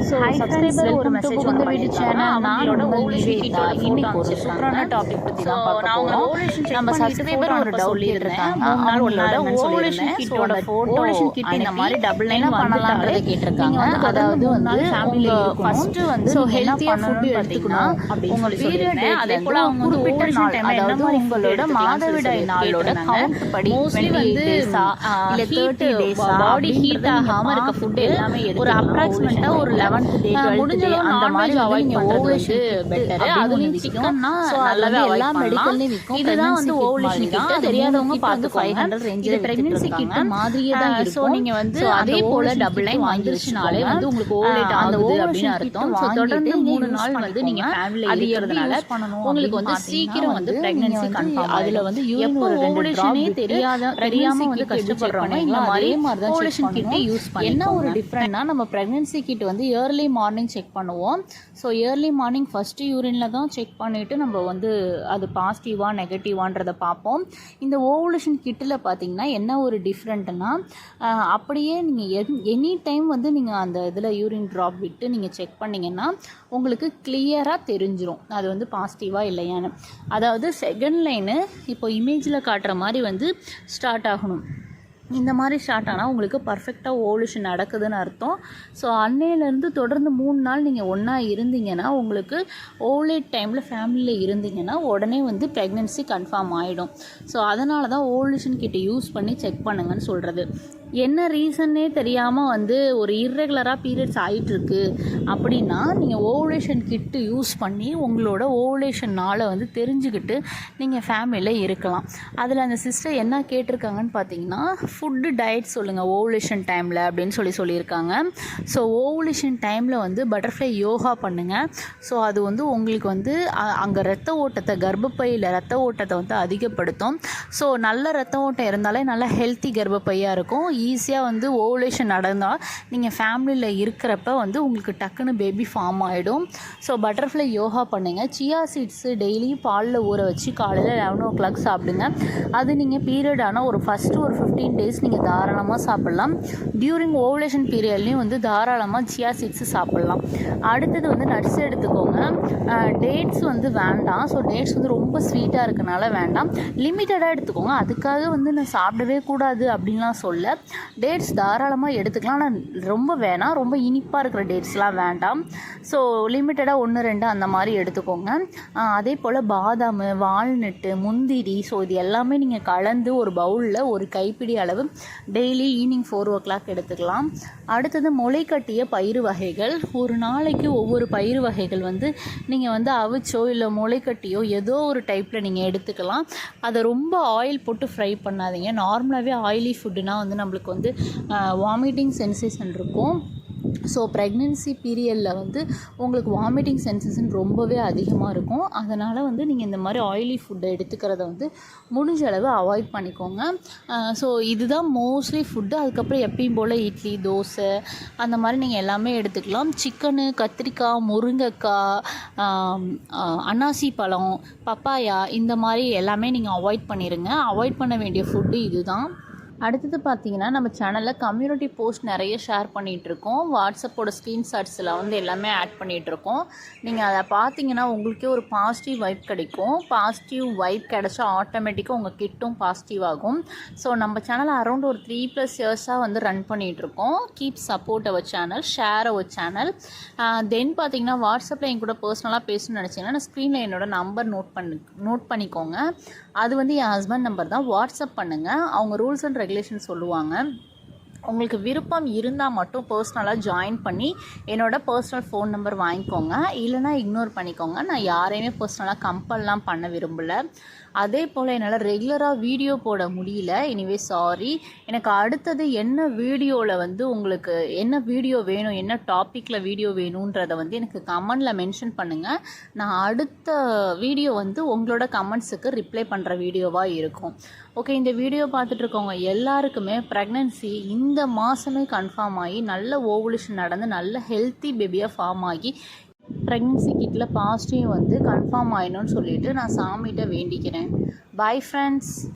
So subscriber ஒரு message வந்து பண்ணியிருக்காங்க. அவங்களோட ஓவலேஷன் கிட்டோட இன்னைக்கு ஒரு சூப்பரான டாபிக் பற்றி தான் பார்க்க போகிறோம். நம்ம சப்ஸ்கிரைபர் ஒரு டவுட் இருக்காங்க. அவங்களோட ஓவலேஷன் கிட்டோட ஓவலேஷன் கிட் இந்த மாதிரி டபுள் லைன் பண்ணலாம்ன்றதை கேட்டிருக்காங்க. அதாவது வந்து ஃபேமிலி ஃபர்ஸ்ட் வந்து ஹெல்த்தியாக ஃபுட் எடுத்துக்கணும் அப்படின்னு சொல்லியிருந்தேன். அதே போல் அவங்க குறிப்பிட்ட நாள், அதாவது உங்களோட மாதவிடாய் நாளோட கவுண்ட் படி மோஸ்ட்லி வந்து இல்லை 30 டேஸ் பாடி ஹீட் ஆகாமல் இருக்க ஃபுட் எல்லாமே ஒரு அப்ராக்சிமேட்டாக ஒரு 11th டே 12th டே அந்த மாதிரி அவாய்ட் பண்ணுறது பெட்டர். அதுவும் சிக்கன்னா நல்லாவே எல்லா மெடிக்கல்லையும் விற்கும். இதுதான் வந்து ஓவலேஷன் கிட்ட தெரியாதவங்க பார்த்து 500 ரேஞ்சில் பிரெக்னன்சி கிட்ட மாதிரியே தான் இருக்கும். ஸோ நீங்கள் வந்து அதே போல் டபுள் லைன் வந்துருச்சுனாலே வந்து உங்களுக்கு ஓவலேட் ஆகுது அப்படின்னு அர்த்தம். ஸோ தொடர்ந்து 3 நாள் வந்து நீங்கள் ஃபேமிலியில் இருக்கிறதுனால உங்களுக்கு வந்து சீக்கிரம் வந்து பிரெக்னன்சி கன்ஃபார்ம். அதில் வந்து எப்போ ஓவலேஷனே தெரியாமல் வந்து கஷ்டப்படுறவங்க இந்த மாதிரி ஓவலேஷன் கிட்டே யூஸ் பண்ணி என்ன ஒரு டிஃப்ரெண்ட்னா நம்ம ப்ரெக்னன்சி கிட் வந்து இயர்லி மார்னிங் செக் பண்ணுவோம். ஸோ இயர்லி மார்னிங் ஃபஸ்ட்டு யூரினில் தான் செக் பண்ணிவிட்டு நம்ம வந்து அது பாசிட்டிவா நெகட்டிவான்றதை பார்ப்போம். இந்த ஓவலேஷன் கிட்டில் பார்த்தீங்கன்னா என்ன ஒரு டிஃப்ரெண்ட்னா அப்படியே நீங்கள் எனி டைம் வந்து நீங்கள் அந்த இதில் யூரின் ட்ராப் விட்டு நீங்கள் செக் பண்ணிங்கன்னா உங்களுக்கு கிளியராக தெரிஞ்சிடும் அது வந்து பாசிட்டிவாக இல்லையான்னு. அதாவது செகண்ட் லைனு இப்போ இமேஜில் காட்டுற மாதிரி வந்து ஸ்டார்ட் ஆகணும். இந்த மாதிரி ஸ்டார்ட் ஆனால் உங்களுக்கு பர்ஃபெக்டாக ஓவலேஷன் நடக்குதுன்னு அர்த்தம். ஸோ அன்னையிலேருந்து தொடர்ந்து 3 நாள் நீங்கள் ஒன்றா இருந்தீங்கன்னா உங்களுக்கு ஓவலேட் டைமில் ஃபேமிலியில் இருந்தீங்கன்னா உடனே வந்து ப்ரெக்னென்சி கன்ஃபார்ம் ஆகிடும். ஸோ அதனால தான் ஓவலேஷன் கிட்ட யூஸ் பண்ணி செக் பண்ணுங்கன்னு சொல்கிறது. என்ன ரீசன்னே தெரியாமல் வந்து ஒரு இர்ரெகுலராக பீரியட்ஸ் ஆகிட்டுருக்கு அப்படின்னா நீங்கள் ஓவலேஷன் கிட்டு யூஸ் பண்ணி உங்களோட ஓவலேஷன் நாளை வந்து தெரிஞ்சுக்கிட்டு நீங்கள் ஃபேமிலியில் இருக்கலாம். அதில் அந்த சிஸ்டர் என்ன கேட்டிருக்காங்கன்னு பார்த்தீங்கன்னா ஃபுட்டு டயட் சொல்லுங்கள் ஓவலேஷன் டைமில் அப்படின்னு சொல்லியிருக்காங்க. ஸோ ஓவலேஷன் டைமில் வந்து பட்டர்ஃப்ளை யோகா பண்ணுங்கள். ஸோ அது வந்து உங்களுக்கு வந்து அங்கே ரத்த ஓட்டத்தை கர்ப்பப்பையில் ரத்த ஓட்டத்தை வந்து அதிகப்படுத்தும். ஸோ நல்ல ரத்த ஓட்டம் இருந்தாலே நல்ல ஹெல்த்தி கர்ப்பப்பையாக இருக்கும். ஈஸியாக வந்து ஓவலேஷன் நடந்தால் நீங்கள் ஃபேமிலியில் இருக்கிறப்ப வந்து உங்களுக்கு டக்குன்னு பேபி ஃபார்ம் ஆகிடும். ஸோ பட்டர்ஃப்ளை யோகா பண்ணுங்கள். சியா சீட்ஸு டெய்லியும் பாலில் ஊற வச்சு காலையில் 11 o'clock சாப்பிடுங்க. அது நீங்கள் பீரியட் ஆனால் ஒரு ஃபஸ்ட்டு ஒரு 15 days நீங்கள் தாராளமாக சாப்பிட்லாம். டியூரிங் ஓவலேஷன் பீரியட்லேயும் வந்து தாராளமாக சியா சீட்ஸு சாப்பிட்லாம். அடுத்தது வந்து நட்ஸ் எடுத்துக்கோங்க. டேட்ஸ் வந்து வேண்டாம். ஸோ டேட்ஸ் வந்து ரொம்ப ஸ்வீட்டாக இருக்கனால வேண்டாம். லிமிட்டடாக எடுத்துக்கோங்க. அதுக்காக வந்து நான் சாப்பிடவே கூடாது அப்படின்லாம் சொல்ல. டேட்ஸ் தாராளமாக எடுத்துக்கலாம். ஆனால் ரொம்ப வேணாம், ரொம்ப இனிப்பாக இருக்கிற டேட்ஸ்லாம் வேண்டாம். ஸோ லிமிட்டடாக 1 2 அந்த மாதிரி எடுத்துக்கோங்க. அதே போல் பாதாம், வால்நட்டு, முந்திரி, ஸோ இது எல்லாமே நீங்கள் கலந்து ஒரு பவுலில் ஒரு கைப்பிடி அளவு டெய்லி ஈவினிங் 4 o'clock எடுத்துக்கலாம். அடுத்தது முளை கட்டிய பயிறு வகைகள். ஒரு நாளைக்கு ஒவ்வொரு பயிறு வகைகள் வந்து நீங்கள் வந்து அவிச்சோ இல்லை முளை கட்டியோ ஏதோ ஒரு டைப்பில் நீங்கள் எடுத்துக்கலாம். அதை ரொம்ப ஆயில் போட்டு ஃப்ரை பண்ணாதீங்க. நார்மலாகவே ஆயிலி ஃபுட்டுனா வந்து நம்மளுக்கு வந்து வாமிட்டிங் சென்சேஷன் இருக்கும். ஸோ ப்ரெக்னென்சி பீரியடில் வந்து உங்களுக்கு வாமிட்டிங் சென்சேஷன் ரொம்பவே அதிகமாக இருக்கும். அதனால் வந்து நீங்கள் இந்த மாதிரி ஆயிலி ஃபுட்டை எடுத்துக்கிறத வந்து முடிஞ்ச அளவு அவாய்ட் பண்ணிக்கோங்க. ஸோ இதுதான் மோஸ்ட்லி ஃபுட்டு. அதுக்கப்புறம் எப்பயும் போல் இட்லி, தோசை அந்த மாதிரி நீங்கள் எல்லாமே எடுத்துக்கலாம். சிக்கனு, கத்திரிக்காய், முருங்கைக்காய், அன்னாசி பழம், பப்பாயா இந்த மாதிரி எல்லாமே நீங்கள் அவாய்ட் பண்ணிடுங்க. அவாய்ட் பண்ண வேண்டிய ஃபுட்டு இதுதான். அடுத்தது பார்த்தீங்கன்னா நம்ம சேனலில் கம்யூனிட்டி போஸ்ட் நிறைய ஷேர் பண்ணிகிட்ருக்கோம். வாட்ஸ்அப்போட ஸ்க்ரீன்ஷாட்ஸில் வந்து எல்லாமே ஆட் பண்ணிகிட்ருக்கோம். நீங்கள் அதை பார்த்தீங்கன்னா உங்களுக்கே ஒரு பாசிட்டிவ் வைப் கிடைக்கும். பாசிட்டிவ் வைப் கிடச்சா ஆட்டோமேட்டிக்காக உங்கள் கிட்டும் பாசிட்டிவ் ஆகும். ஸோ நம்ம சேனலை அரௌண்ட் ஒரு 3+ yearsஸாக வந்து ரன் பண்ணிகிட்ருக்கோம். Keep support our channel, share our channel. Then பார்த்தீங்கன்னா வாட்ஸ்அப்பில் என் கூட பர்சனலாக பேசணும்னு நினச்சிங்கன்னா நான் ஸ்க்ரீனில் என்னோட நம்பர் நோட் பண்ணிக்கோங்க. அது வந்து என் ஹஸ்பண்ட் நம்பர் தான். வாட்ஸ்அப் பண்ணுங்கள். அவங்க ரூல்ஸ் அண்ட் ரெகுலேஷன் சொல்லுவாங்க. உங்களுக்கு விருப்பம் இருந்தால் மட்டும் பர்சனலாக ஜாயின் பண்ணி என்னோட பர்சனல் ஃபோன் நம்பர் வாங்கிக்கோங்க. இல்லைனா இக்னோர் பண்ணிக்கோங்க. நான் யாரையுமே பர்சனலாக கம்பல்லாம் பண்ண விரும்பலை. அதே போல் என்னால் ரெகுலராக வீடியோ போட முடியல. Anyway sorry. எனக்கு அடுத்தது என்ன வீடியோவில் வந்து உங்களுக்கு என்ன வீடியோ வேணும், என்ன டாப்பிக்கில் வீடியோ வேணுன்றதை வந்து எனக்கு கமெண்டில் மென்ஷன் பண்ணுங்கள். நான் அடுத்த வீடியோ வந்து உங்களோட கமெண்ட்ஸுக்கு ரிப்ளை பண்ணுற வீடியோவாக இருக்கும். ஓகே, இந்த வீடியோ பார்த்துட்ருக்கவங்க எல்லாருக்குமே ப்ரெக்னென்சி இந்த மாதமே கன்ஃபார்ம் ஆகி நல்ல ஓவலேஷன் நடந்து நல்ல ஹெல்த்தி பேபியாக ஃபார்ம் ஆகி ப்ரெக்னென்சி கிட்டில் பாசிட்டிவ் வந்து கன்ஃபார்ம் ஆயிடணும்னு சொல்லிட்டு நான் சாமிகிட்ட வேண்டிக்கிறேன். Bye friends.